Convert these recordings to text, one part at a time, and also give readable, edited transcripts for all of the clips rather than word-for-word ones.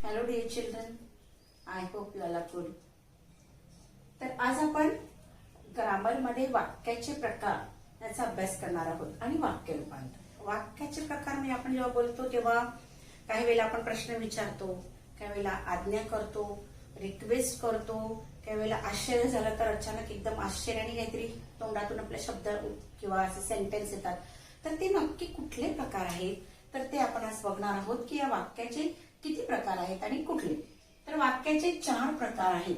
Hello dear children, I hope you all are good. तर आज आपण ग्रामर मध्ये वाक्याचे प्रकार याचा अभ्यास करणार आहोत आणि वाक्य रूपांतर. वाक्याचे प्रकार म्हणजे आपण जेव्हा बोलतो तेव्हा काही वेळेला आपण प्रश्न विचारतो, काही वेळेला आज्ञा करतो, रिक्वेस्ट करतो, काही वेळेला आश्चर्य झालं तर अचानक एकदम आश्चर्याने काहीतरी तोंडातून आपले शब्द किंवा असे सेंटेन्स येतात. तर ते नक्की कुठले प्रकार आहेत तर ते आपण आज बघणार आहोत की या वाक्याचे किती प्रकार आहेत आणि कुठले. तर वाक्याचे 4 प्रकार आहेत.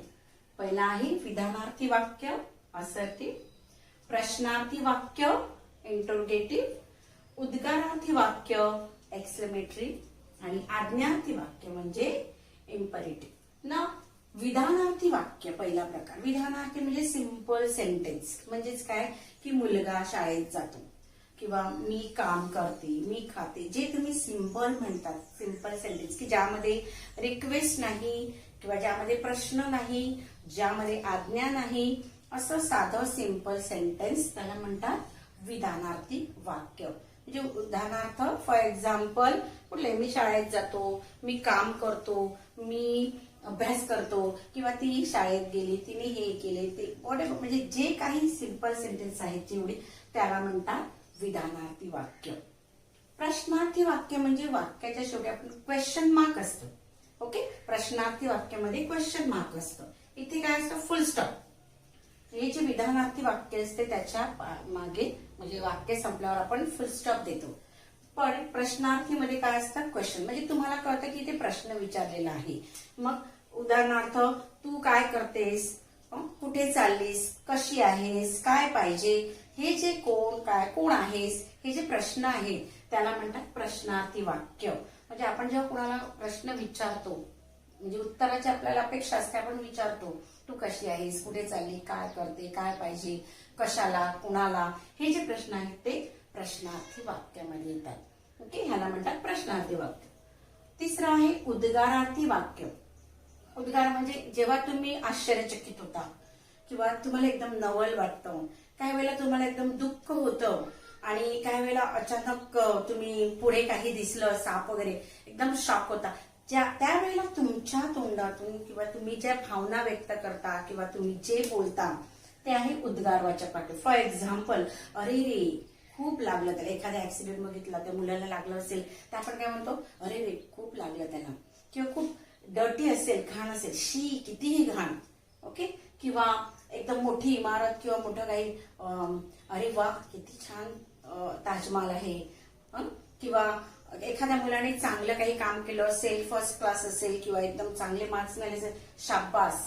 पहिला आहे विधानार्थी वाक्य असर्टिव्ह, प्रश्नार्थी वाक्य इंटरोगेटिव्ह, उद्गारार्थी वाक्य एक्सक्लेमेटरी आणि आज्ञार्थी वाक्य म्हणजे इम्परेटिव्ह. ना विधानार्थी वाक्य पहिला प्रकार. विधानार्थी म्हणजे सिंपल सेंटेन्स, म्हणजेच काय की मुलगा शाळेत जातो किंवा मी काम करते, मी खाते, जे तुम्ही सिंपल म्हणतात, सिंपल सेंटेन्स की ज्यामध्ये रिक्वेस्ट नाही किंवा ज्यामध्ये प्रश्न नाही, ज्यामध्ये आज्ञा नाही, असं साधं सिंपल सेंटेन्स त्याला म्हणतात विधानार्थी वाक्य. म्हणजे उदाहरणार्थ फॉर एक्झाम्पल कुठले, मी शाळेत जातो, मी काम करतो, मी अभ्यास करतो किंवा ती शाळेत गेली, तिने हे केले, ते म्हणजे जे काही सिंपल सेंटेन्स आहेत जेवढे त्याला म्हणतात विधानार्थी वाक्य. प्रश्नार्थी वाक्य म्हणजे वाक्याच्या शेवटी आपण क्वेश्चन मार्क असतो. ओके, प्रश्नार्थी वाक्यामध्ये क्वेश्चन मार्क असतं. इथे काय असतं, फुल स्टॉप. हे जे विधानार्थी वाक्य असते त्याच्या मागे म्हणजे वाक्य संपल्यावर आपण फुल स्टॉप देतो. पण प्रश्नार्थीमध्ये काय असतं, क्वेश्चन, म्हणजे तुम्हाला कळतं की ते प्रश्न विचारलेला आहे. मग उदाहरणार्थ तू काय करतेस, कुठे चाललीस, कशी आहेस, काय पाहिजे, हे जे कोण आहेस, हे जे प्रश्न आहेत त्याला म्हणतात प्रश्नार्थी वाक्य. म्हणजे आपण जेव्हा कुणाला प्रश्न विचारतो म्हणजे उत्तराची आपल्याला अपेक्षा असते, आपण विचारतो तू कशी आहेस, कुठे चालली, काय करते, काय पाहिजे, कशाला, कुणाला, हे जे प्रश्न आहेत ते प्रश्नार्थी वाक्यामध्ये येतात. ओके, ह्याला म्हणतात प्रश्नार्थी वाक्य. तिसरं आहे उद्गारार्थी वाक्य. उद्गार म्हणजे जेव्हा तुम्ही आश्चर्यचकित होता किंवा तुम्हाला एकदम नवल वाटतं, काही वेळेला तुम्हाला एकदम दुःख होतं आणि काही वेळेला अचानक तुम्ही पुढे काही दिसलं, साप वगैरे, एकदम शॉक होता, त्यावेळेला तुमच्या तोंडातून किंवा तुम्ही ज्या भावना व्यक्त करता किंवा तुम्ही जे बोलता ते आहे उद्गारवाचक वाक्य. फॉर एक्झाम्पल, अरे रे खूप लागलं त्याला, एखादा ऍक्सिडेंट बघितला त्या मुलाला लागलं असेल तर आपण काय म्हणतो, अरे रे खूप लागलं त्याला. किंवा खूप डर्टी असेल, घाण असेल, शी कितीही घाण. ओके, किंवा एकदम मोठी इमारत किंवा मोठं काही, अरे वा किती छान ताजमहाल आहे. किंवा एखाद्या मुलाने चांगलं काही काम केलं असेल, फर्स्ट क्लास असेल किंवा एकदम चांगले मार्क्स मिळाले असेल, शाब्बास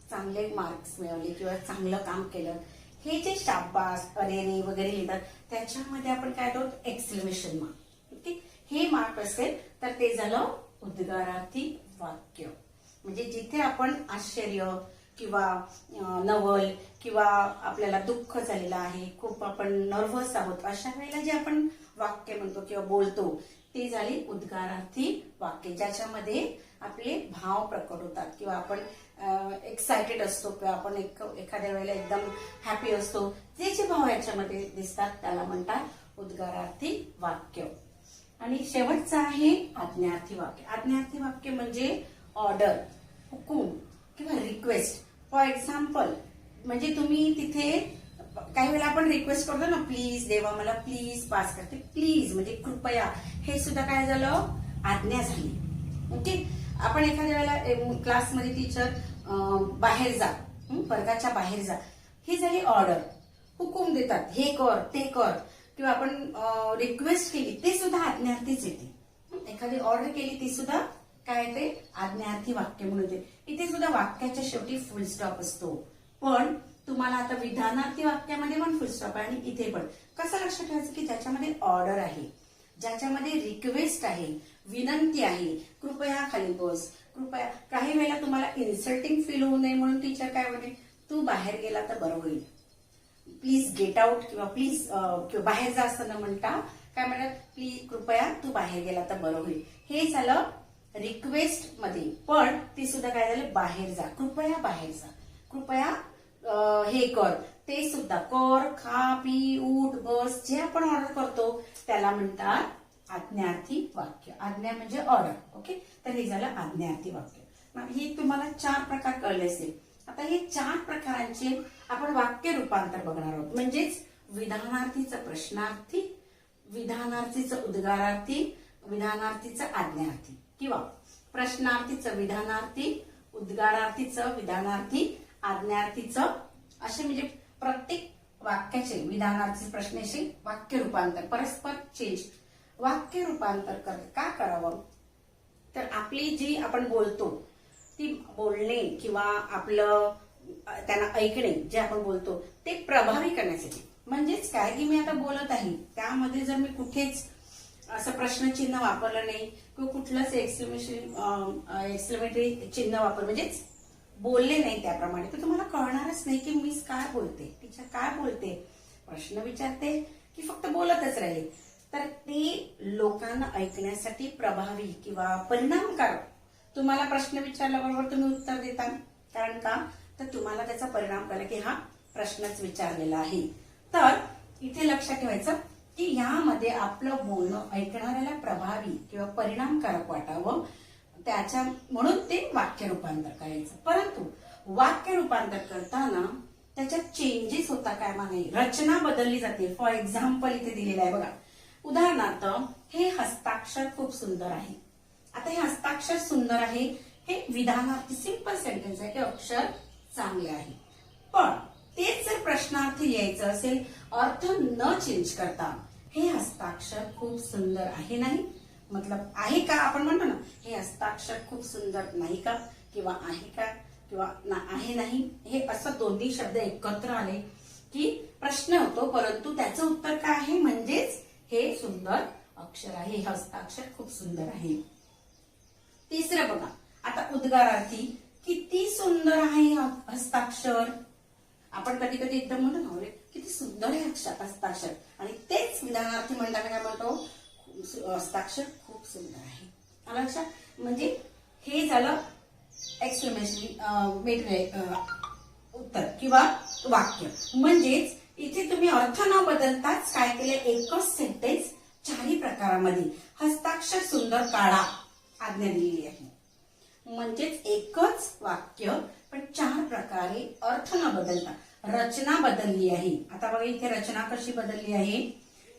चांगले मार्क्स मिळवले किंवा चांगलं काम केलं, हे जे शाब्बास, अरे रे वगैरे लिहितात त्याच्यामध्ये आपण काय करतो, एक्सक्लेमेशन मार्क. ओके, हे मार्क असेल तर ते झालं उद्गारार्थी वाक्य. म्हणजे जिथे आपण आश्चर्य किंवा नवल किंवा आपल्याला दुःख झालेलं आहे, खूप आपण नर्व्हस आहोत, अशा वेळेला जे आपण वाक्य म्हणतो किंवा बोलतो ते झाले उद्गारार्थी वाक्य, ज्याच्यामध्ये आपले भाव प्रकट होतात किंवा आपण एक्सायटेड असतो किंवा आपण एखाद्या वेळेला एकदम हॅपी असतो, जे जे भाव याच्यामध्ये दिसतात त्याला म्हणतात उद्गारार्थी वाक्य. आणि शेवटचं आहे आज्ञार्थी वाक्य. आज्ञार्थी वाक्य म्हणजे ऑर्डर, हुकूम किंवा रिक्वेस्ट. फॉर एक्झाम्पल, म्हणजे तुम्ही तिथे काही वेळेला आपण रिक्वेस्ट करतो ना, प्लीज देवा मला प्लीज पास करते, प्लीज म्हणजे कृपया, हे सुद्धा काय झालं, आज्ञा झाली. ओके, आपण एखाद्या वेळेला क्लासमध्ये टीचर बाहेर जा, वर्गाच्या बाहेर जा, ही झाली ऑर्डर. हुकूम देतात, हे कर ते कर, किंवा आपण रिक्वेस्ट केली ते सुद्धा आज्ञार्थीच येते. एखादी ऑर्डर केली ती सुद्धा काय येते, आज्ञार्थी वाक्य म्हणून येते. इथे सुद्धा वाक्याच्या शेवटी फुल स्टॉप असतो. पण तुम्हाला आता विधानार्थी वाक्यामध्ये पण फुल स्टॉप आहे आणि इथे पण. कसं लक्षात ठेवायचं की ज्याच्यामध्ये ऑर्डर आहे, ज्याच्यामध्ये रिक्वेस्ट आहे, विनंती आहे, कृपया खाली बस, कृपया, काही वेळेला तुम्हाला इन्सल्टिंग फील होऊ नये म्हणून टीचर काय म्हणते, तू बाहेर गेला तर बरं होईल, प्लीज गेट आउट किंवा प्लीज किंवा बाहेर जा असं न म्हणता काय म्हणतात, प्लीज कृपया तू बाहेर गेला तर बरं होईल. हे झालं रिक्वेस्ट मध्ये. पण ती सुद्धा काय झालं, बाहेर जा, कृपया बाहेर जा, कृपया हे कर, ते सुद्धा कर, खा, पी, उठ, बस, जे आपण ऑर्डर करतो त्याला म्हणतात आज्ञार्थी वाक्य. आज्ञा म्हणजे ऑर्डर. ओके, तर हे झालं आज्ञार्थी वाक्य. ही तुम्हाला 4 प्रकार कळले असेल. आता हे 4 प्रकारांचे आपण वाक्य रूपांतर बघणार आहोत. म्हणजेच विधानार्थीचं प्रश्नार्थी, विधानार्थीचं उद्गारार्थी, विधानार्थीचं आज्ञार्थी किंवा प्रश्नार्थीचं विधानार्थी, उद्गारार्थीचं विधानार्थी, आज्ञार्थीचं, असे म्हणजे प्रत्येक वाक्याचे विधानार्थी प्रश्नाचे वाक्य रूपांतर परस्पर चेंज वाक्य रूपांतर का करावं, तर आपली जी आपण बोलतो ती बोलणे किंवा आपलं त्यांना ऐकणे जे आपण बोलतो ते प्रभावी करण्यासाठी. म्हणजेच काय की मी आता बोलत आहे त्यामध्ये जर मी कुठेच असं प्रश्नचिन्ह वापरलं नाही किंवा कुठलंच एक्सक्लेमेटरी चिन्ह वापर म्हणजेच बोलले नाही त्याप्रमाणे, तर तुम्हाला कळणारच नाही की मी काय बोलते, टीचर काय बोलते, प्रश्न विचारते की फक्त बोलतच राहिले. तर ते लोकांना ऐकण्यासाठी प्रभावी किंवा परिणामकारक. तुम्हाला प्रश्न विचारल्याबरोबर तुम्ही उत्तर देता, कारण का तर तुम्हाला त्याचा परिणाम कळला की हा प्रश्नच विचारलेला आहे. तर इथे लक्षात ठेवायचं की यामध्ये आपलं बोलणं ऐकणाऱ्याला प्रभावी किंवा परिणामकारक वाटावं, त्याच्या म्हणून ते वाक्य रूपांतर करायचं. परंतु वाक्य रूपांतर करताना त्याच्यात चेंजेस होता कामा नये, रचना बदलली जाते. फॉर एक्झाम्पल इथे दिलेलं आहे बघा. उदाहरणार्थ, हे हस्ताक्षर खूप सुंदर आहे. आता हे हस्ताक्षर सुंदर आहे हे विधानार्थी सिंपल सेंटेन्स आहे, हे अक्षर चांगले आहे. पण तेच जर प्रश्नार्थी यायचं असेल अर्थ न चेंज करता, हे हस्ताक्षर खूप सुंदर आहे नाही, मतलब आहे का, आपण म्हणतो ना हे हस्ताक्षर खूप सुंदर नाही का, किंवा आहे का, किंवा आहे नाही, हे असं दोन्ही शब्द एकत्र आले की प्रश्न होतो. परंतु त्याचं उत्तर काय आहे, म्हणजेच हे सुंदर अक्षर आहे, हे हस्ताक्षर खूप सुंदर आहे. तिसरं बघा, आता उद्गारार्थी, किती सुंदर आहे हस्ताक्षर. आपण कधी कधी एकदम म्हणतो ना अरे किती सुंदर आहे हस्ताक्षर, आणि तेच विधानार्थी म्हणताना काय म्हणतो, हस्ताक्षर खूप सुंदर आहे. आलं लक्षात. म्हणजे हे झालं एक्सक्लेमेशन उत्तर किंवा वाक्य. म्हणजेच इथे तुम्ही अर्थ न बदलताच काय केलं, एकच सेंटेन्स 4ही प्रकारामध्ये हस्ताक्षर सुंदर काढा आज्ञा दिलेली आहे. म्हणजेच एकच वाक्य पण 4 प्रकारे अर्थ न बदलता रचना बदलली आहे. आता बघा इथे रचना कशी बदलली आहे,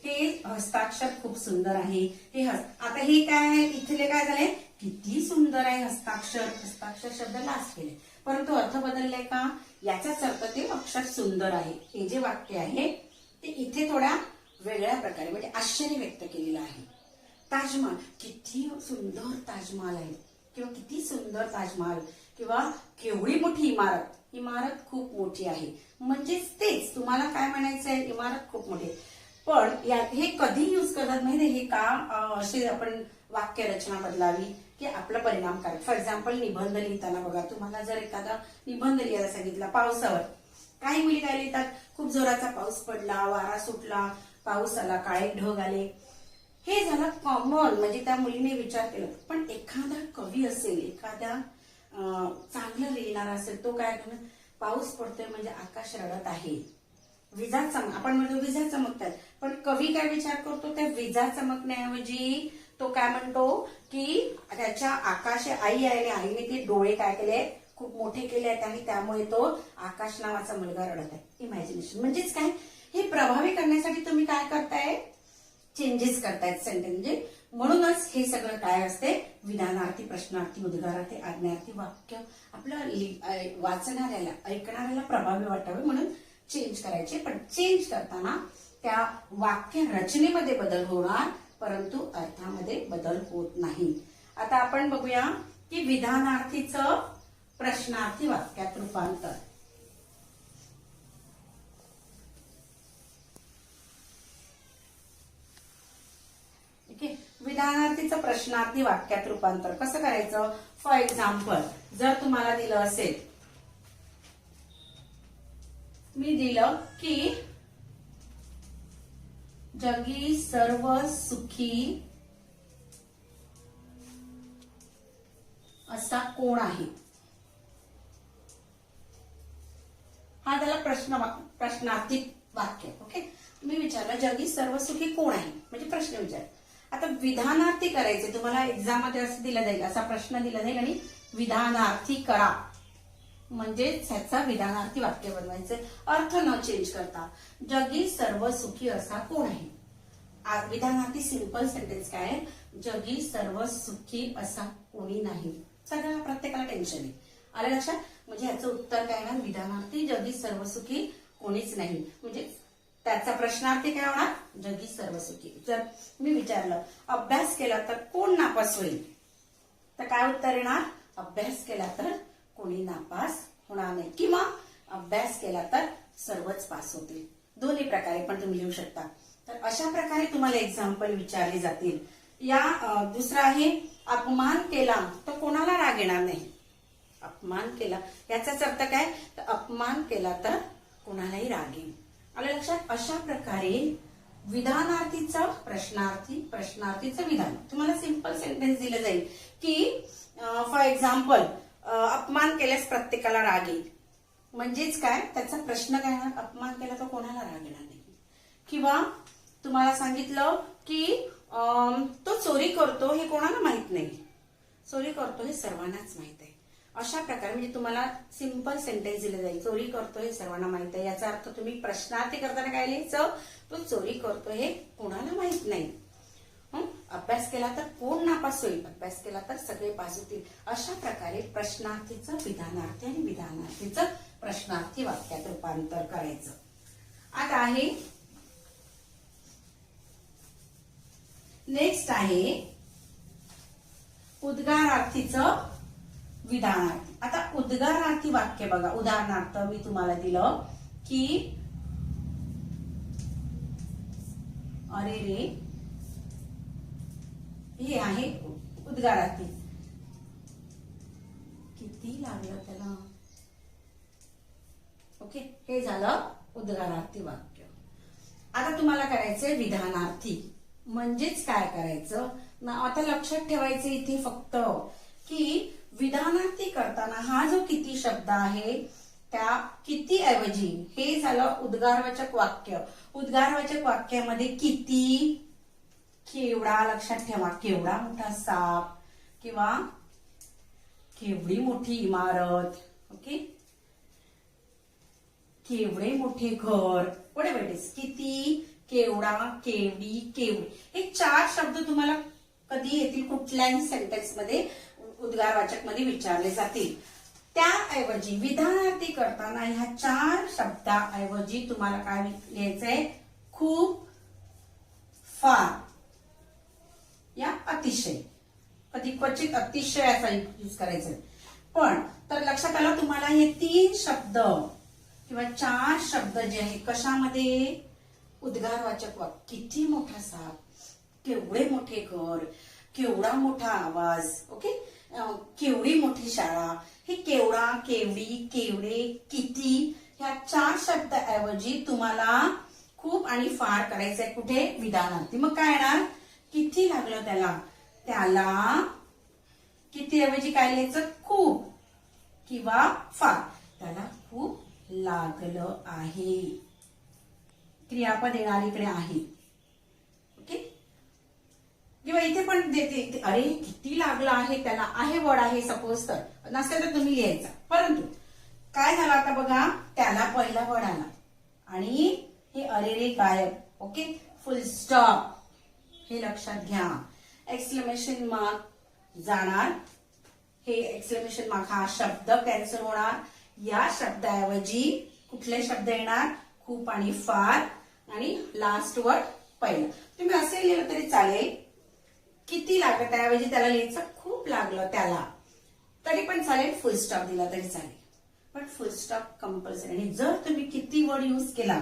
हे हस्ताक्षर खूप सुंदर आहे, हे आता हे काय आहे, इथले काय झाले, किती सुंदर आहे हस्ताक्षर, हस्ताक्षर शब्द लास्ट केले, परंतु अर्थ बदललाय का, याचाच अर्थ ते अक्षर सुंदर आहे. हे जे वाक्य आहे ते इथे थोड्या वेगळ्या प्रकारे म्हणजे आश्चर्य व्यक्त केलेलं आहे. ताजमहाल, किती सुंदर ताजमहाल आहे, किंवा किती सुंदर ताजमहाल, किंवा केवढी मोठी इमारत, इमारत खूप मोठी आहे. म्हणजेच तेच तुम्हाला काय म्हणायचंय, इमारत खूप मोठी. पण हे कधी युज करतात माहिती, हे का असे आपण वाक्य रचना बदलावी की आपला परिणामकारक. फॉर एक्झाम्पल निबंध लिहिताना बघा, तुम्हाला जर एखादा निबंध लिहायला सांगितला पावसावर, काही मुली काय लिहितात, खूप जोराचा पाऊस पडला, वारा सुटला, पाऊस आला, काळे ढग आले. हे झालं कॉमन, म्हणजे त्या मुलीने विचार केला. पण एखादा कवी असेल, एखाद्या चांगलं लिहिणारा असेल, तो काय करणार, पाऊस पडतोय म्हणजे आकाश रडत आहे, विजा आपण म्हणतो विजा चमकतात, पण कवी काय विचार करतो, त्या विजा चमकण्याऐवजी तो काय म्हणतो की त्याच्या आकाश आई आहे आणि आईने ते डोळे काय केले, खूप मोठे केले आहेत आणि त्यामुळे तो आकाश नावाचा मुलगा रडत आहे. इमॅजिनेशन. म्हणजेच काय, हे प्रभावी करण्यासाठी तुम्ही काय करताय, चेंजेस करतायत सेंटेन्स. म्हणजे म्हणूनच हे सगळं काय असते, विधानार्थी, प्रश्नार्थी, उद्गारार्थी, आज्ञार्थी वाक्य आपलं वाचणाऱ्याला, ऐकणाऱ्याला प्रभावी वाटावे म्हणून चेंज करायचे. पण चेंज करताना त्या वाक्य रचनेमध्ये बदल होणार, परंतु अर्थामध्ये बदल होत नाही. आता आपण बघूया की विधानार्थीचं प्रश्नार्थी वाक्यात रूपांतर. विधानार्थीचं प्रश्नार्थी वाक्यात रूपांतर कसं करायचं. फॉर एक्झाम्पल, जर तुम्हाला दिलं असेल, मी दिलं की जगी सर्व सुखी असा कोण आहे, हा त्याला प्रश्नार्थी वाक्य. ओके, मी विचारलं जगी सर्व सुखी कोण आहे, म्हणजे प्रश्न विचार. आता विधानार्थी करायचे, तुम्हाला एक्झाम मध्ये असं दिलं जाईल, असा प्रश्न दिला जाईल आणि विधानार्थी करा म्हणजेच ह्याचा विधानार्थी वाक्य बनवायचे, अर्थ न चेंज करता. जगी सर्व सुखी असा कोण आहे? विधानार्थी सिंपल सेंटेन्स काय आहे? जगी सर्व सुखी असा कोणी नाही. सगळ्या प्रत्येकाला टेन्शन आहे. आलं लक्षात? म्हणजे ह्याचं उत्तर काय ना, विधानार्थी जगी सर्व सुखी कोणीच नाही. म्हणजे त्याचा प्रश्नार्थी काय होणार? जगी सर्व सुखी. जर मी विचारलं अभ्यास केला तर कोण नापास होईल, तर काय उत्तर येणार? अभ्यास केला तर कोणी नापास होणार नाही, किंवा अभ्यास केला तर सर्वच पास होतील. दोन्ही प्रकारे पण तुम्ही लिहू शकता. तर अशा प्रकारे तुम्हाला एक्झाम्पल विचारले जातील. या दुसरा आहे अपमान केला तर कोणाला राग येणार नाही. अपमान केला याचाच अर्थ काय? तर अपमान केला तर कोणालाही राग येईल. आलं लक्षात? अशा प्रकारे विधानार्थीचं प्रश्नार्थी, प्रश्नार्थीचं विधान. तुम्हाला सिंपल सेंटेन्स दिलं जाईल की फॉर एक्झाम्पल अपमान केल्यास प्रत्येकाला राग येईल. म्हणजेच काय? त्याचा प्रश्न काय होणार? अपमान केला तर कोणाला राग येणार नाही. किंवा तुम्हाला सांगितलं की तो चोरी करतो हे कोणाला माहित नाही, चोरी करतो हे सर्वांनाच माहित आहे. अशा प्रकारे म्हणजे तुम्हाला सिंपल सेंटेन्स दिलं जाईल, चोरी करतो हे सर्वांना माहित आहे. याचा अर्थ तुम्ही प्रश्नार्थी करताना काय लिहायचं? तो चोरी करतो हे कोणाला माहित नाही. अभ्यास केला तर कोण नापास होईल? अभ्यास केला तर सगळे पास होतील. अशा प्रकारे प्रश्नार्थीचं विधानार्थी आणि विधानार्थीचं प्रश्नार्थी वाक्यात रूपांतर करायचं. आता आहे नेक्स्ट आहे उद्गारार्थीचं विधानार्थी. आता उद्गारार्थी वाक्य बघा. उदाहरणार्थ मी तुम्हाला दिलं की अरे रे, हे आहे उद्गारार्थी. किती लागलं त्याला? ओके, हे झालं उद्गारार्थी वाक्य. आता तुम्हाला करायचंय विधानार्थी. म्हणजेच काय करायचं ना, आता लक्षात ठेवायचं इथे फक्त की विधानार्थी करताना हा जो किती शब्द आहे त्या किती ऐवजी हे झालं उद्गारवाचक वाक्य. उद्गारवाचक वाक्यामध्ये किती, केवढा, लक्षात ठेवा, केवढा मोठा साप किंवा केवढी मोठी इमारत, ओके, केवढे मोठे घर, व्हॉटएव्हर इट इज. किती, केवढा, केवढी, केवढी हे 4 शब्द तुम्हाला कधी येतील? कुठल्याही सेंटेन्स मध्ये उद्गारवाचक मध्ये विचारले जातील. त्याऐवजी विधानार्थी करताना ह्या 4 शब्दाऐवजी तुम्हाला काय लिहायचंय? खूप, फार या अतिशय. कधी क्वचित अतिशय असा यूज करायचा. पण तर लक्षात आलं तुम्हाला हे 3 शब्द किंवा 4 शब्द जे आहेत कशामध्ये? उद्गारवाचक वाक्य. किती मोठा साप, केवढे मोठे घर, केवढा मोठा आवाज, ओके, केवढी मोठी शाळा. हे केवढा, केवढी, केवढे, किती ह्या 4 शब्दाऐवजी तुम्हाला खूप आणि फार करायचंय. कुठे? विधानार्थी. मग काय येणार? किती लागलं त्याला? त्याला किती ऐवजी काय लिहायचं? खूप किंवा फार. त्याला खूप लागलं आहे. क्रियापद येणार इकडे आहे, ओके. किंवा इथे पण देते अरे किती लागलं आहे त्याला, आहे वर्ड आहे सपोज, तर नसेल तर तुम्ही लिहायचा. परंतु काय झालं आता बघा, त्याला पहिला वर्ड आला आणि हे अरे रे गायब, ओके, फुल स्टॉप हे लक्षात घ्या. एक्सक्लेमेशन मार्क जाणार, हे एक्सक्लेमेशन मार्क हा शब्द कॅन्सल होणार. या शब्दाऐवजी कुठले शब्द येणार? खूप आणि फार आणि लास्ट वर्ड पहिलं. तुम्ही असे लिहिलं तरी चालेल. किती लागलं त्याऐवजी त्याला लिहायचं खूप लागलं त्याला, तरी पण चालेल. फुल स्टॉप दिला तरी चालेल, पण फुल स्टॉप कंपल्सरी. आणि जर तुम्ही किती वर्ड यूज केला,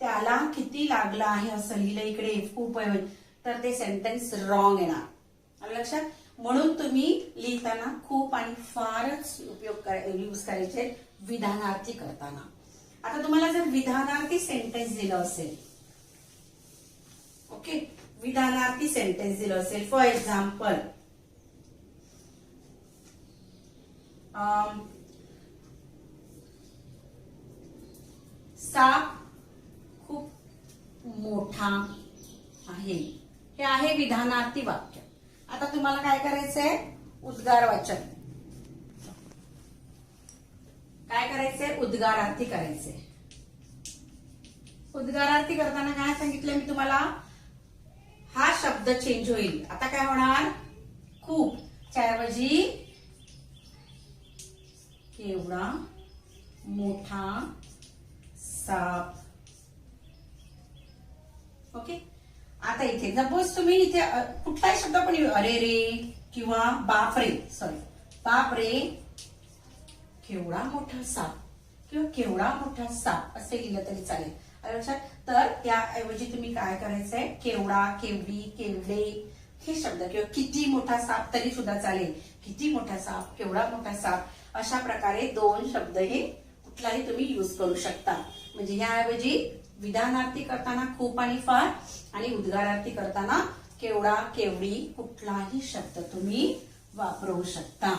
त्याला किती लागलं आहे असं लिहिलं इकडे खूप ऐवजी, तर ते सेंटेन्स रॉंग येणार. आलं लक्षात? म्हणून तुम्ही लिहिताना खूप आणि फारच यूज करायचे विधानार्थी करताना. आता तुम्हाला जर विधानार्थी सेंटेन्स दिलं असेल, ओके, विधानार्थी सेंटेन्स दिलं असेल, फॉर एक्झाम्पल साप खूप मोठा आहे, हे आहे विधानार्थी वाक्य. आता तुम्हाला काय करायचंय, उद्गार वाचन. काय करायचंय, उद्गारार्थी करायचंय. उद्गारार्थी करताना काय सांगितलं मी तुम्हाला, हा शब्द चेंज होईल. आता काय होणार, खूप च्याऐवजी केवढा मोठा साप. ओके. आता इथे सपोज तुम्ही इथे कुठलाही शब्द पण अरे रे किंवा बाप रे, सॉरी बाप रे केवढा मोठा साप किंवा केवढा मोठा साप असे लिहिलं तरी चालेल. लक्षात. तर त्याऐवजी तुम्ही काय करायचंय, केवढा, केवढी, केवढे हे शब्द किंवा किती मोठा साप तरी सुद्धा चालेल. किती मोठा साप, केवढा मोठा साप, अशा प्रकारे दोन शब्द हे कुठलाही तुम्ही यूज करू शकता. म्हणजे ह्याऐवजी विधानार्थी करताना खूप आणि फार आणि उद्गारार्थी करताना केवढा, केवढी कुठलाही शब्द तुम्ही वापरू शकता.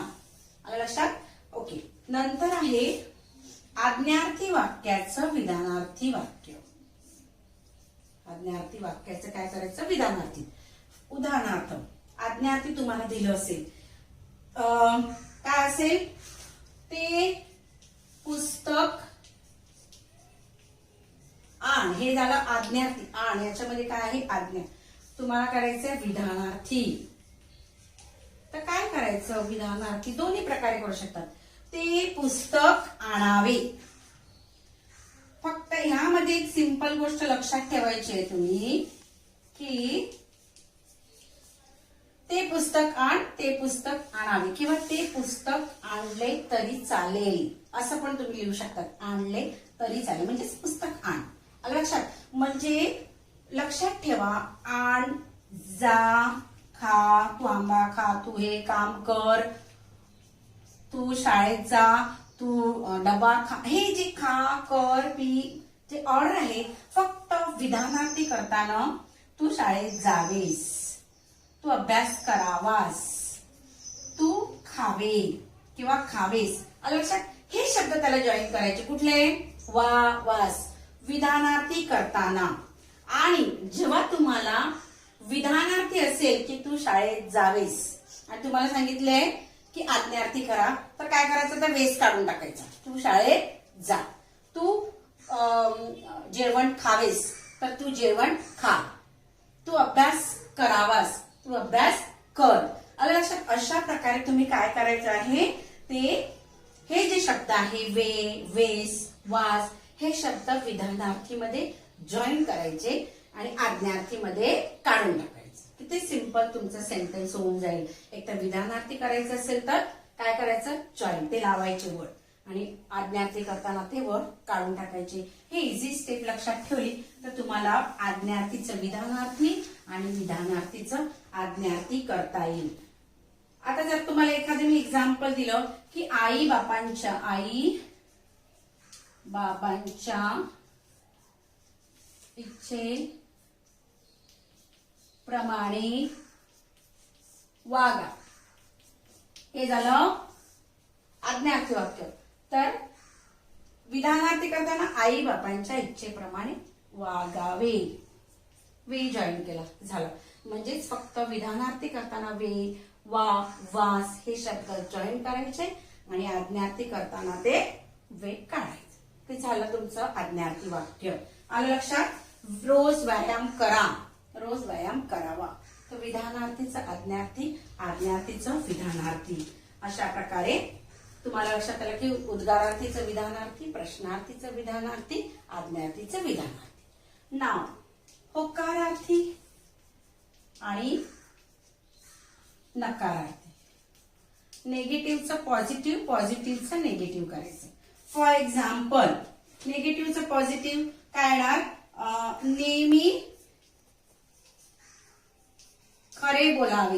आलं लक्षात. ओके. नंतर आहे आज्ञार्थी वाक्याचं विधानार्थी वाक्य. आज्ञार्थी वाक्याचं काय करायचं, विधानार्थी. उदाहरणार्थ आज्ञार्थी तुम्हाला दिलं असेल, काय असेल, ते पुस्तक आण. हे झालं आज्ञार्थी. आण याच्यामध्ये काय आहे, आज्ञा. तुम्हाला करायचंय विधानार्थी. तर काय करायचं, विधानार्थी दोन्ही प्रकारे करू शकतात. ते पुस्तक आणावे. फक्त ह्यामध्ये एक सिंपल गोष्ट लक्षात ठेवायची आहे तुम्ही, की ते पुस्तक आण, ते पुस्तक आणावे किंवा ते पुस्तक आणले तरी चालेल असं पण तुम्ही लिहू शकतात. आणले तरी चालेल म्हणजेच पुस्तक आण. लक्षात. म्हणजे लक्षात ठेवा, आण, जा, खा, तू आंबा खा, तू हे काम कर, तू शाळेत जा, तू डबा खा, हे जे खा, कर, पी जे ऑर्डर आहे, फक्त विधानार्थी करताना तू शाळेत जावेस, तू अभ्यास करावास, तू खावे किंवा खावेस. लक्षात. हे शब्द त्याला जॉईन करायचे. कुठले, वा, वास. विधानार्थी करताना. आणि जेव्हा तुम्हाला विधानार्थी असेल की तू शाळेत जावेस आणि तुम्हाला सांगितलंय की आज्ञार्थी करा, तर काय करायचं, तर वेस काढून टाकायचा. तू शाळेत जा. तू जेवण खावेस तर तू जेवण खा. तू अभ्यास करावास, तू अभ्यास कर. आलं लक्षात. अशा प्रकारे तुम्ही काय करायचं आहे, ते हे जे शब्द आहे वे, वेस, वास, हे शब्द विधानार्थीमध्ये जॉईन करायचे आणि आज्ञार्थीमध्ये काढून टाकायचे. किती सिंपल तुमचं सेंटेन्स होऊन जाईल. एक तर विधानार्थी करायचं असेल तर काय करायचं, जॉईन, ते लावायचे वर, आणि आज्ञार्थी करताना ते वर काढून टाकायचे. हे इझी स्टेप लक्षात ठेवली तर तुम्हाला आज्ञार्थीचं विधानार्थी आणि विधानार्थीचं आज्ञार्थी करता येईल. आता जर तुम्हाला एखादं मी एक्झाम्पल दिलं की आई बाबांच्या इच्छे प्रमाणे वागा, हे झालं आज्ञार्थी वाक्य. तर विधानार्थी करताना आई बापांच्या इच्छेप्रमाणे वागावे, वे जॉईन केला, झालं. म्हणजेच फक्त विधानार्थी करताना वे, वा, वास हे शब्द जॉईन करायचे आणि आज्ञार्थी करताना ते वे काढायचे. ते झालं तुमचं आज्ञार्थी वाक्य. आलं लक्षात. रोज व्यायाम करा, रोज व्यायाम करावा. तर विधानार्थीचं आज्ञार्थी, आज्ञार्थीचं विधानार्थी. अशा प्रकारे तुम्हाला लक्षात आलं की उद्गारार्थीचं विधानार्थी, प्रश्नार्थीचं विधानार्थी, आज्ञार्थीचं विधानार्थी. नाव होकारार्थी आणि नकारार्थी. नेगेटिव्हचं पॉझिटिव्ह, पॉझिटिव्हचं नेगेटिव्ह करायचं. फॉर एक्झाम्पल नेगेटिव्हचं पॉझिटिव्ह काय येणार, नेहमी खरे बोलावे.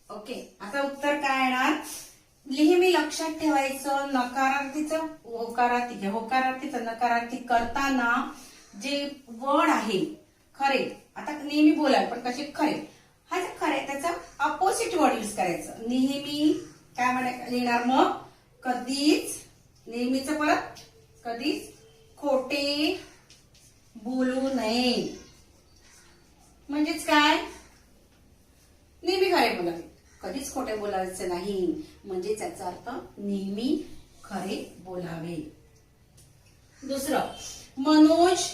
ओके. आता उत्तर काय येणार, नेहमी लक्षात ठेवायचं. नकारार्थीचं होकारार्थी, होकारार्थीचं नकारार्थी करताना जे वर्ड आहे खरे, आता नेहमी बोलाल पण कसे खरे, हा जे खरे त्याचा अपोजिट वर्ड यूज करायचं. नेहमी काय लिहिणार मग, कधीच, नेहमीचं परत, कधीच खोटे बोलू नये. म्हणजेच काय, नेहमी खरे बोलावे, कधीच खोटे बोलायचे नाही, म्हणजे त्याचा अर्थ नेहमी खरे बोलावे. दुसरं, मनोज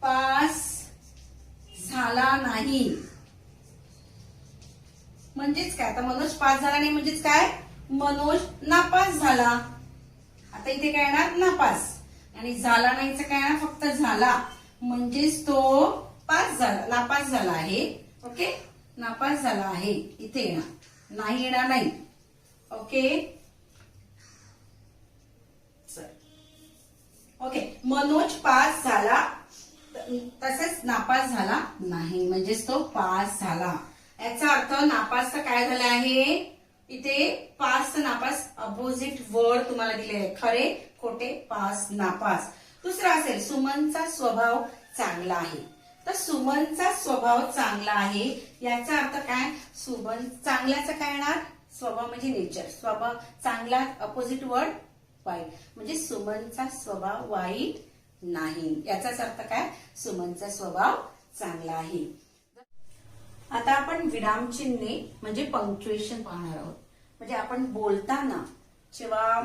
पास झाला नाही, म्हणजेच काय, आता मनोज पास झाला नाही म्हणजेच काय, मनोज नापास झाला. आता इथे काय येणार, नापास, आणि झाला नाहीच काय येणार, फक्त झाला, म्हणजेच तो पास झाला, नापास झाला आहे. ओके, नापास झाला आहे इथे येणार, नाही येणार नाही. ओके, ओके, मनोज पास झाला, तसेच नापास झाला नाही, म्हणजेच तो पास झाला. याचा अर्थ नापासचं काय झालं आहे, इथे पास नापास अपोजिट वर्ड तुम्हाला दिले आहे, खरे खोटे, पास नापास. दुसरा असेल, सुमनचा स्वभाव चांगला आहे. तर सुमनचा स्वभाव चांगला आहे याचा अर्थ काय, सुमन चांगल्याचा काय येणार, स्वभाव म्हणजे नेचर, स्वभाव चांगला अपोजिट वर्ड वाईट, म्हणजे सुमनचा स्वभाव वाईट नाही, याचाच अर्थ काय, सुमनचा स्वभाव चांगला आहे. आता आपण विरामचिन्हे म्हणजे पंक्च्युएशन पाहणार आहोत. म्हणजे आपण बोलताना जेव्हा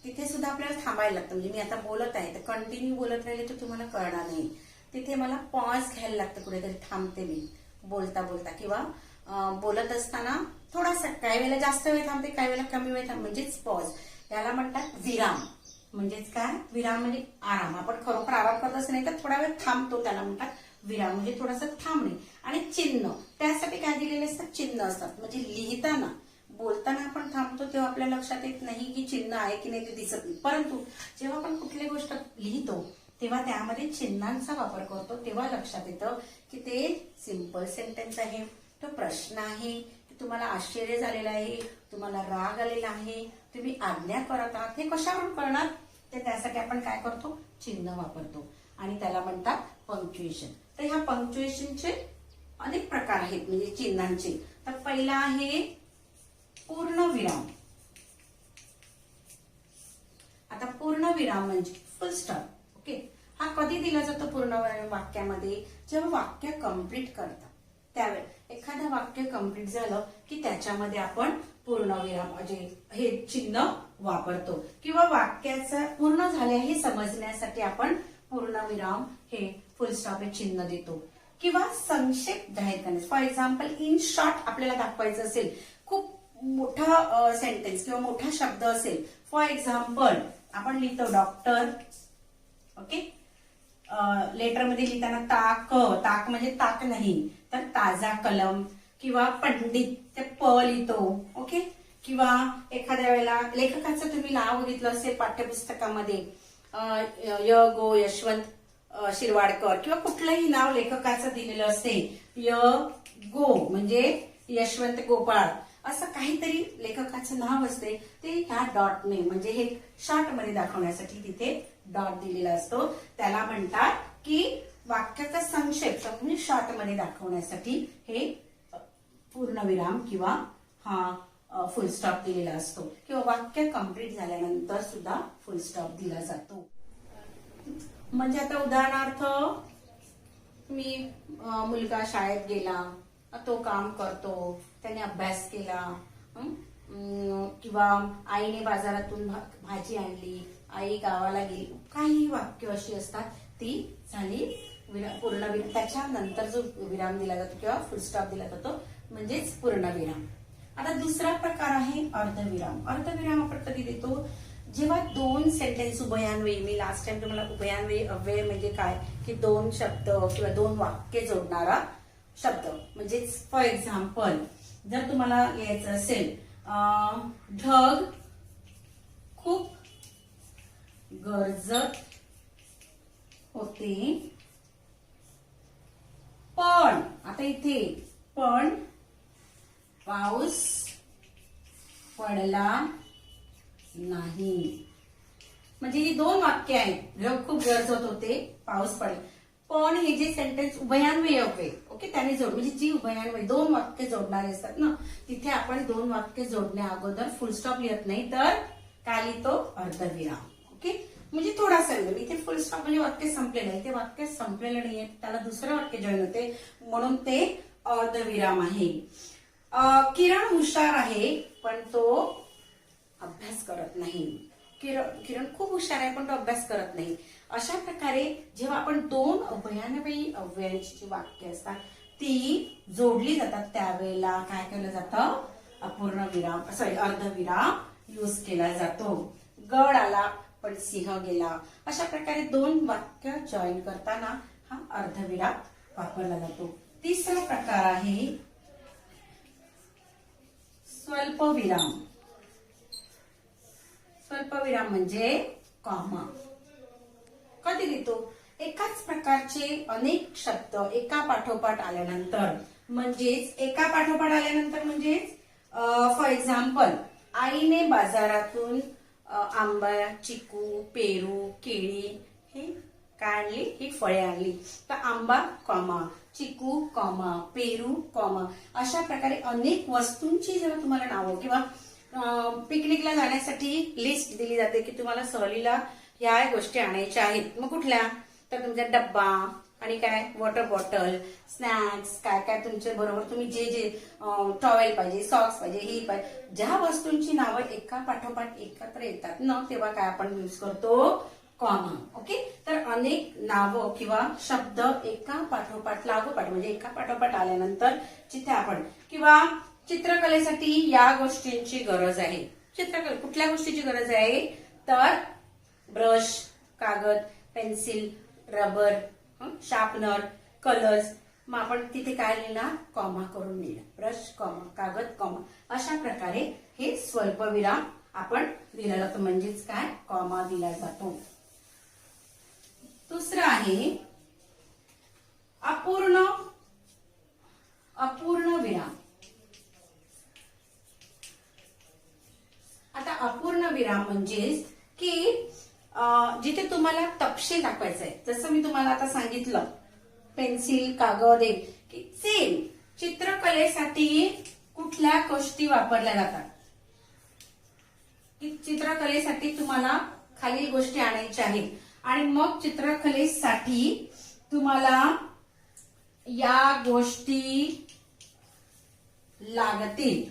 तिथे सुद्धा आपल्याला थांबायला लागतं, म्हणजे मी आता बोलत आहे तर कंटिन्यू बोलत राहिले तर तुम्हाला कळणार नाही, तिथे मला पॉज घ्यायला लागतं, कुठेतरी थांबते मी बोलता बोलता, किंवा बोलत असताना थोडासा, काही वेळेला जास्त वेळ थांबते, काही वेळेला कमी वेळ थांबते, म्हणजेच पॉज. याला म्हणतात विराम. म्हणजेच काय, विराम म्हणजे आराम, आपण खरोखर आराम करतच नाही तर थोडा वेळ थांबतो, त्याला म्हणतात विराम, म्हणजे थोडासा थांबणे. आणि चिन्ह, त्यासाठी काय दिलेले असतात, चिन्ह असतात. म्हणजे लिहिताना, बोलताना आपण थांबतो तेव्हा आपल्या लक्षात येत नाही की चिन्ह आहे की नाही ते दिसत नाही, परंतु जेव्हा आपण कुठली गोष्ट लिहितो तेव्हा त्यामध्ये चिन्हांचा वापर करतो, तेव्हा लक्षात येतं की ते सिंपल सेंटेन्स आहे, तो प्रश्न आहे, की तुम्हाला आश्चर्य झालेलं आहे, तुम्हाला राग आलेला आहे, तुम्ही आज्ञा करत आहात, हे कशावरून कळणार, ते त्यासाठी आपण काय करतो, चिन्ह वापरतो, आणि त्याला म्हणतात पंक्च्युएशन. तर ह्या पंक्च्युएशनचे अनेक प्रकार आहेत, म्हणजे चिन्हांचे. तर पहिला आहे पूर्ण विराम. आता पूर्ण विराम म्हणजे फुल स्टॉप. ओके, हा कधी दिला जातो पूर्ण वाक्यामध्ये, जेव्हा वाक्य कंप्लीट करतात त्यावेळेस. एखादं वाक्य कंप्लीट झालं की त्याच्यामध्ये आपण पूर्णविराम म्हणजे हे चिन्ह वापरतो, किंवा वाक्याचं पूर्ण झाले हे समजण्यासाठी आपण पूर्णविराम हे फुल स्टॉप हे चिन्ह देतो, किंवा संक्षेप जाहीर करण्यास. फॉर एक्झाम्पल, इन शॉर्ट आपल्याला दाखवायचं असेल, खूप मोठा सेंटेन्स किंवा मोठा शब्द असेल, फॉर एक्झाम्पल आपण लिहितो डॉक्टर. ओके, लेटर मध्ये लिहिताना ताक, ताक म्हणजे ताक नाही तर ताजा कलम, किंवा पंडित ते प लिहितो. ओके, किंवा एखाद्या वेळेला लेखकाचं तुम्ही नाव बघितलं असेल पाठ्यपुस्तकामध्ये, य गो यशवंत शिरवाडकर, किंवा कुठलंही नाव लेखकाचं दिलेलं असते, य गो म्हणजे यशवंत गोपाळ, असं काहीतरी लेखकाचं नाव असते, ते ह्या डॉटने म्हणजे हे शॉर्ट मध्ये दाखवण्यासाठी तिथे डॉट दिलेला असतो. त्याला म्हणतात की वाक्याचा संक्षेप म्हणजे शॉर्ट मध्ये दाखवण्यासाठी हे पूर्णविराम किंवा हा फुल स्टॉप दिलेला असतो, किंवा वाक्य कंप्लीट झाल्यानंतर सुद्धा फुल स्टॉप दिला जातो. म्हणजे आता उदाहरणार्थ, मी मुलगा शाळेत गेला, तो काम करतो, त्याने अभ्यास केला, किंवा आईने बाजारातून भाजी आणली, आई गावाला गेली, काही वाक्य अशी असतात, ती झाली पूर्णविराम. त्याच्यानंतर जो विराम दिला जातो किंवा फुल स्टॉप दिला जातो म्हणजेच पूर्णविराम. आता दुसरा प्रकार आहे अर्धविराम. अर्धविराम आपण कधी देतो, जेव्हा दोन सेंटेन्स उभयान्वयी, मी लास्ट टाइम तुम्हाला उभयान्वयी अव्यय म्हणजे काय की दोन शब्द किंवा दोन वाक्य जोडणारा शब्द. म्हणजे फॉर एक्झाम्पल, जर तुम्हाला लिहायचं असेल ढग खूप गरजत होते, पण आता इथे पण पाऊस पडला नाही. म्हणजे ही दोन वाक्य आहेत, ढग खूप गरजत होते, पाऊस पडला, पण हे जे सेंटेन्स उभयान्वयी अव्यय, ओके, त्याने जोड म्हणजे जी उभयान्वयी दोन वाक्य जोडणारे असतात ना, तिथे आपण दोन वाक्य जोडण्या अगोदर फुल स्टॉप लिहत नाही तर काय लिहितो, अर्धविराम. ओके, म्हणजे थोडासा विराम. इथे फुल स्टॉप म्हणजे वाक्य संपलेलं आहे, इथे वाक्य संपलेलं नाहीये, त्याला दुसरं वाक्य जॉईन होते म्हणून ते अर्धविराम आहे. किरण हुशार आहे पण तो अभ्यास करत नाही. किरण खूप हुशार आहे पण तो अभ्यास करत नाही. अशा प्रकारे जेव्हा आपण दोन अव्ययान्वयी अव्ययांची जी वाक्य असतात ती जोडली जातात त्यावेळेला काय केलं जातं, अपूर्ण विराम अर्धविराम यूज केला जातो. गड आला पण सिंह गेला. अशा प्रकारे दोन वाक्य जॉईन करताना हा अर्धविराम वापरला जातो. तिसरा प्रकार आहे स्वल्पविराम. स्वल्पविराम म्हणजे कॉमा. कधी देतो, एकाच प्रकारचे अनेक शब्द एका पाठोपाठ आल्यानंतर म्हणजेच फॉर एक्झाम्पल आईने बाजारातून आंबा, चिकू, पेरू, केळी हे काय आणली, ही फळे आणली. तर आंबा कॉमा, चिकू कॉमा, पेरू कॉमा, अशा प्रकारे अनेक वस्तूंची जेव्हा तुम्हाला नावं किंवा पिकनिकला जाण्यासाठी लिस्ट दिली जाते की तुम्हाला सहलीला ह्या गोष्टी आणायच्या आहेत. मग कुठल्या, तर तुमचा डब्बा आणि काय वॉटर बॉटल, स्नॅक्स, काय काय तुमच्या बरोबर तुम्ही जे जे टॉवेल पाहिजे, सॉक्स पाहिजे, ही पाहिजे, ज्या वस्तूंची नावं एका पाठोपाठ एकत्र येतात ना तेव्हा काय आपण यूज करतो, कॉमा. ओके. तर अनेक नावं किंवा शब्द एका पाठोपाठ लागोपाठ म्हणजे एका पाठोपाठ आल्यानंतर जिथे आपण किंवा चित्रकलेसाठी या गोष्टींची गरज आहे. चित्रकला कुठल्या गोष्टीची गरज आहे, तर ब्रश, कागद, पेन्सिल, रबर, शार्पनर, कलर्स. मग आपण तिथे काय लिहिणार, कॉमा करून लिहिणार. ब्रश कॉमा, कागद कॉमा. अशा प्रकारे हे स्वल्पविराम आपण दिला जातो, म्हणजेच काय, कॉमा दिला जातो. दुसरं आहे अपूर्ण विराम. आता अपूर्ण विराम म्हणजेच की जिथे तुम्हाला तपशील दाखवायचा आहे, जसं मी तुम्हाला आता सांगितलं पेन्सिल, कागद, की सेम चित्रकलेसाठी कुठल्या गोष्टी वापरल्या जातात, की चित्रकलेसाठी तुम्हाला खालील गोष्टी आणायच्या आहेत आणि मग चित्रकलेसाठी तुम्हाला या गोष्टी लागतील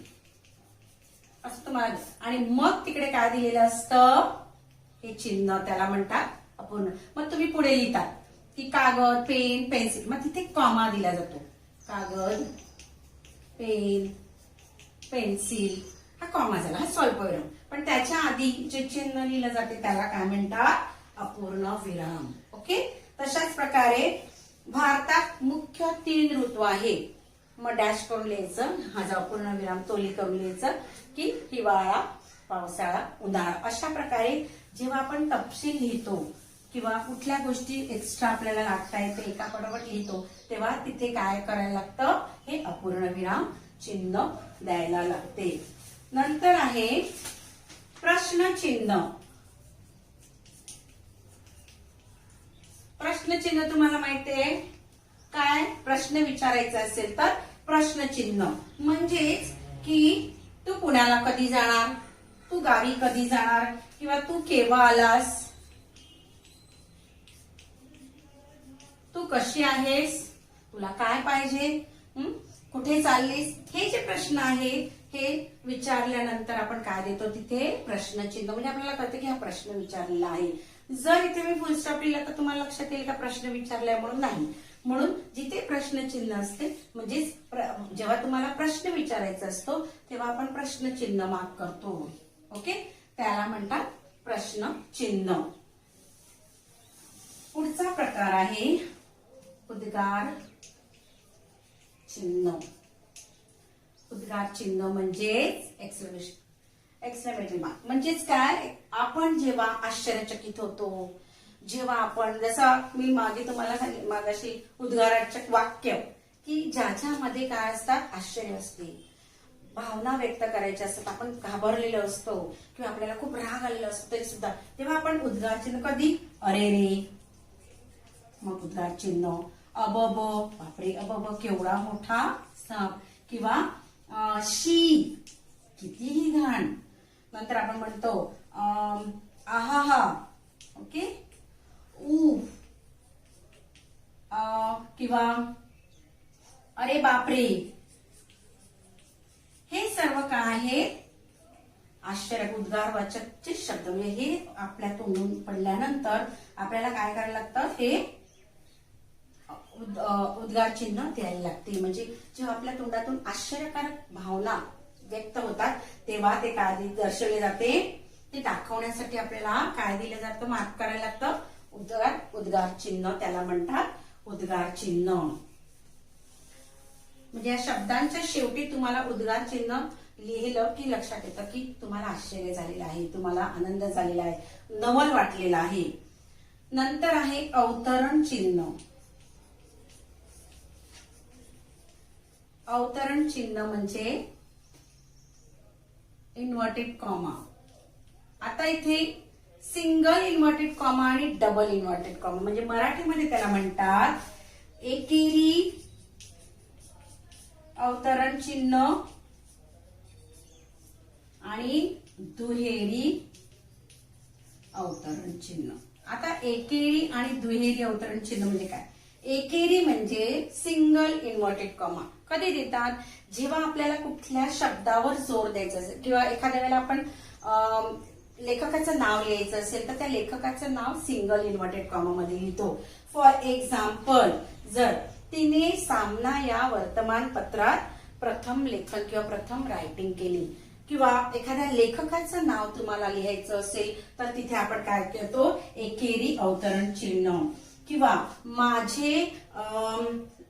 असं तुम्हाला, आणि मग तिकडे काय दिलेलं असतं, हे चिन्ह, त्याला म्हणतात अपूर्ण. मग तुम्ही पुढे लिहितात की कागद, पेन, पेन्सिल, मग तिथे कॉमा दिला जातो. कागद, पेन, पेन्सिल, हा कॉमा झाला, हा स्वल्पविराम. पण त्याच्या आधी जे चिन्ह लिहिलं जाते त्याला काय म्हणतात, अपूर्ण विराम. ओके. तशाच प्रकारे भारतात मुख्य 3 ऋतू आहे. मग डॅश करून लिहायचं, हा जो अपूर्ण विराम तो लिहून लिहायचं की हिवाळा, पावसाळा, उन्हाळा. अशा प्रकारे जेव्हा आपण तपशील लिहितो किंवा कुठल्या गोष्टी एक्स्ट्रा आपल्याला लागता येते एका पाठोपाठ लिहितो तेव्हा तिथे काय करायला लागतं, हे अपूर्ण विराम चिन्ह द्यायला लागते. नंतर आहे प्रश्नचिन्ह. प्रश्नचिन्ह तुम्हाला माहितीये काय, प्रश्न विचारायचा असेल तर प्रश्नचिन्ह म्हणजेच की तू पुण्याला कधी जाणार, तू गावी कधी जाणार, किंवा तू केव्हा आलास, तू कशी आहेस, तुला काय पाहिजे, कुठे चाललीस, हे जे प्रश्न आहेत हे विचारल्यानंतर आपण काय देतो तिथे प्रश्नचिन्ह. म्हणजे आपल्याला कळतं की हा प्रश्न विचारलेला आहे. जर इथे मी फुल स्टॉप लिहिला तर तुम्हाला लक्षात येईल का प्रश्न विचारलाय म्हणून नाही. म्हणून जिथे प्रश्नचिन्ह असते म्हणजेच जेव्हा तुम्हाला प्रश्न विचारायचा असतो तेव्हा आपण प्रश्नचिन्ह मार्क करतो. ओके. त्याला म्हणतात प्रश्नचिन्ह. पुढचा प्रकार आहे उद्गार चिन्ह. उद्गार चिन्ह म्हणजेच एक्सक्लेमेटरी मार्क. म्हणजेच काय, आपण जेव्हा आश्चर्यचकित होतो, जेव्हा आपण जसं मी मागे तुम्हाला सांगितलं मागाशी उद्गाराचक वाक्य की ज्याच्यामध्ये काय असतात, आश्चर्य असते, भावना व्यक्त करायच्या असतात, आपण घाबरलेलो असतो किंवा आपल्याला खूप राग आलेला असतो तरी सुद्धा तेव्हा आपण उद्गार चिन्ह कधी, अरे रे, मग उद्गार चिन्ह, अबब, बापरे अबब केवढा मोठा साप, किंवा शी कितीही घाण. नंतर आपण म्हणतो आहा, ओके, ऊ किंवा अरे बापरे, हे सर्व काय आहे आश्चर्य उद्गारवाचकचे शब्द. म्हणजे हे आपल्या तोंडून पडल्यानंतर आपल्याला काय करायला लागतं, हे उद्गार चिन्ह द्यायला लागते. म्हणजे जेव्हा आपल्या तोंडातून आश्चर्यकारक भावना व्यक्त होतात तेव्हा ते काय दर्शवले जाते, ते दाखवण्यासाठी आपल्याला काय दिलं जातं, मार्क करायला लागतं, उद्गार चिन्ह. त्याला म्हणतात उद्गार चिन्ह. म्हणजे या शब्दांच्या शेवटी तुम्हाला उद्गार चिन्ह लिहिलं की लक्षात येतं की तुम्हाला आश्चर्य झालेलं आहे, तुम्हाला आनंद झालेला आहे, नवल वाटलेला आहे. नंतर आहे अवतरण चिन्ह. अवतरण चिन्ह म्हणजे इन्व्हर्टेड कॉमा. आता इथे सिंगल इन्व्हर्टेड कॉमा आणि डबल इन्व्हर्टेड कॉमा, म्हणजे मराठीमध्ये त्याला म्हणतात एकेरी अवतरण चिन्ह आणि दुहेरी अवतरण चिन्ह. आता एकेरी आणि दुहेरी अवतरण चिन्ह म्हणजे काय? एकेरी म्हणजे सिंगल इन्व्हर्टेड कॉमा कधी देतात, जेव्हा आपल्याला कुठल्या शब्दावर जोर द्यायचा असेल किंवा एखाद्या वेळेला आपण लेखकाचं नाव लिहायचं असेल तर त्या लेखकाचं नाव सिंगल इन्व्हर्टेड कॉमा मध्ये लिहितो. फॉर एक्झाम्पल, जर तिने सामना या वर्तमानपत्रात प्रथम लेखन किंवा प्रथम रायटिंग केली, किंवा एखाद्या लेखकाचं नाव तुम्हाला लिहायचं असेल तर तिथे आपण काय करतो, एकेरी अवतरण चिन्ह. किंवा माझे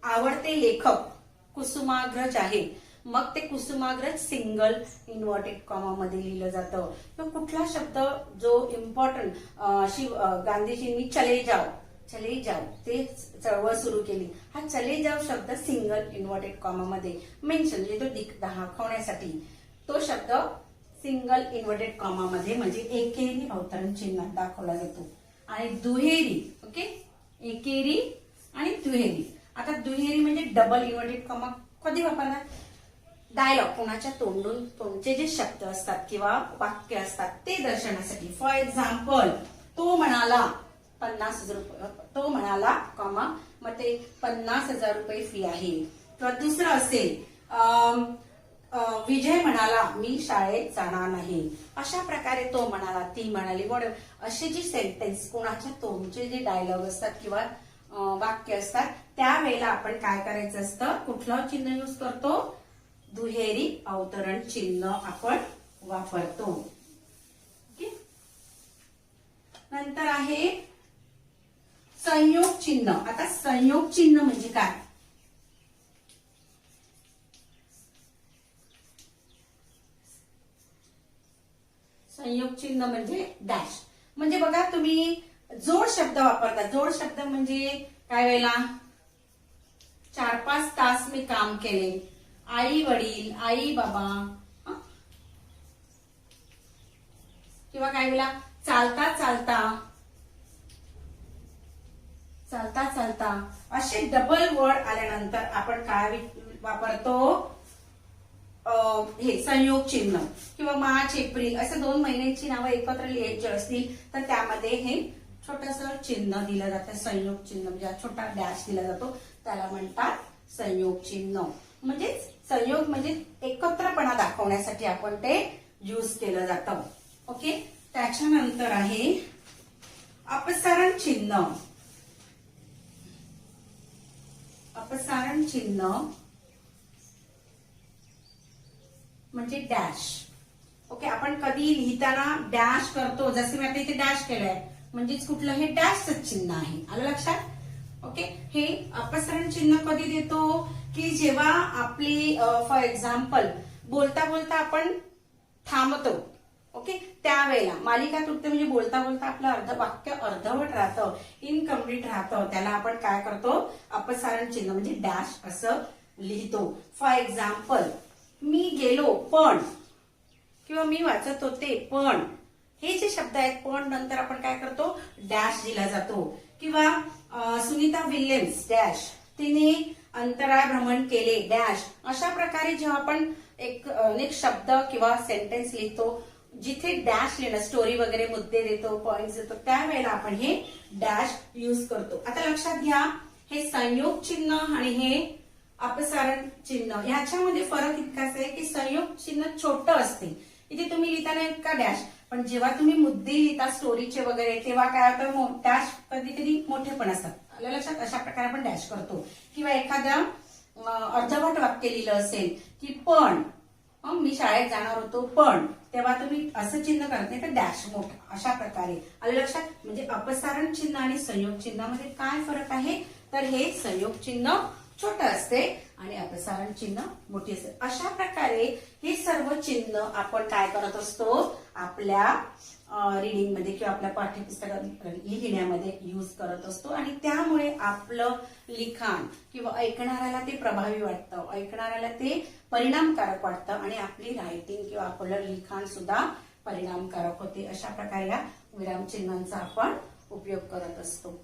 आवडते लेखक कुसुमाग्रज आहे, मग ते कुसुमाग्रज सिंगल इन्व्हर्टेड कॉमा मध्ये लिहिलं जातं. तर कुठला शब्द जो इम्पॉर्टंट, गांधीजींनी चले जाओ ते चळवळ सुरू केली, हा चले जाओ शब्द सिंगल इन्व्हर्टेड कॉमा मध्ये मेन्शन, म्हणजे तो दाखवण्यासाठी तो शब्द सिंगल इन्व्हर्टेड कॉमा मध्ये म्हणजे एकेरी अवतरण चिन्हात दाखवला जातो. आणि दुहेरी, ओके, एकेरी आणि दुहेरी. आता दुहेरी म्हणजे डबल इन्व्हर्टेड कॉमा कधी वापरणार, डायलॉग, कोणाच्या तोंडून तोंडचे जे शब्द असतात किंवा वाक्य असतात ते दर्शवण्यासाठी. फॉर एक्झाम्पल, तो म्हणाला 50,000 रुपये, तो म्हणाला कॉमा, मग ते 50,000 रुपये फी आहे. किंवा दुसरं असेल, विजय म्हणाला मी शाळेत जाणार नाही. अशा प्रकारे तो म्हणाला, ती म्हणाली, म्हणून असे जे सेंटेन्स कोणाच्या तोंडचे जे डायलॉग असतात किंवा वाक्य असतात त्यावेळेला आपण काय करायचं असतं, कुठलं चिन्ह यूज करतो, दुहेरी अवतरण चिन्ह आपण वापरतो. ओके. नंतर आहे संयोग चिन्ह. आता संयोग चिन्ह म्हणजे काय, संयोग चिन्ह म्हणजे डॅश. म्हणजे बघा तुम्ही जोड शब्द वापरता, जोड शब्द म्हणजे काय वेळेला 4-5 तास मी काम केले, आई वडील, आई बाबा, किंवा काय वेळेला चालता चालता असे डबल वर्ड आल्यानंतर आपण काय वापरतो, हे संयोग चिन्ह. किंवा मार्च एप्रिल असं 2 महिन्याची नावं एकत्र लिहायची असतील तर त्यामध्ये हे छोटंसं चिन्ह दिलं जातं, संयोग चिन्ह, म्हणजे छोटा डॅश दिला जातो, त्याला म्हणतात संयोग चिन्ह. म्हणजे संयोग म्हणजे एकत्रपणा दाखवण्यासाठी आपण ते यूज केलं जातं. ओके. त्याच्यानंतर आहे अपसारण चिन्ह. अपसारण चिन्ह म्हणजे डॅश. ओके. आपण कधी लिहिताना डॅश करतो, जसे मी आता इथे डॅश केलंय म्हणजेच कुठलं, हे डॅशचं चिन्ह आहे. आलं लक्षात. ओके. हे अपसरण चिन्ह कधी देतो की जेव्हा आपली फॉर एक्झाम्पल बोलता बोलता आपण थांबतो, ओके, त्यावेळेला मालिका तुटते, म्हणजे बोलता बोलता आपलं वाक्य अर्धवट राहतं, इनकम्प्लीट राहतं, त्याला आपण काय करतो, अपसारण चिन्ह म्हणजे डॅश असं लिहितो. फॉर एक्झाम्पल, मी गेलो पण, किंवा मी वाचत होते पण, हे जे शब्द आहेत पण नंतर आपण काय करतो, डॅश दिला जातो. किंवा सुनीता विल्यम्स डॅश, तिने अंतराळ भ्रमण केले डॅश. अशा प्रकारे जेव्हा आपण एक शब्द किंवा सेंटेन्स लिहितो जिथे डॅश लिहिणं, स्टोरी वगैरे मुद्दे देतो, पॉइंट्स देतो, त्यावेळेला आपण हे डॅश यूज करतो. आता लक्षात घ्या, हे संयोग चिन्ह आणि हे अपसारण चिन्ह ह्याच्यामध्ये फरक इतकाच आहे की संयोग चिन्ह छोटं असते, इथे तुम्ही लिहिताना इतका डॅश, पण जेव्हा तुम्ही मुद्दे लिहिता स्टोरीचे वगैरे तेव्हा काय होतं, डॅश कधी कधी मोठे पण असतात. आलं लक्षात? अशा प्रकारे आपण डॅश करतो. किंवा एखाद्या अर्धवट वाक्य लिहिलं असेल की पण मी शाळेत जाणार होतो पण, तेव्हा तुम्ही असं चिन्ह करत नाही तर डॅश मोठा, अशा प्रकारे. आलं लक्षात? म्हणजे अपसारण चिन्ह आणि संयोग चिन्हामध्ये काय फरक आहे, तर हे संयोग चिन्ह छोटं असते आणि अपसारण चिन्ह मोठी असते. अशा प्रकारे हे सर्व चिन्ह आपण काय करत असतो, आपल्या रिडिंग मध्ये किंवा आपल्या पाठ्यपुस्तकात लिहिण्यामध्ये यूज करत असतो आणि त्यामुळे आपलं लिखाण किंवा ऐकणाऱ्याला ते प्रभावी वाटतं, ऐकणाऱ्याला ते परिणामकारक वाटतं आणि आपली रायटिंग किंवा आपलं लिखाण सुद्धा परिणामकारक होते. अशा प्रकारे या विरामचिन्हांचा आपण उपयोग करत असतो.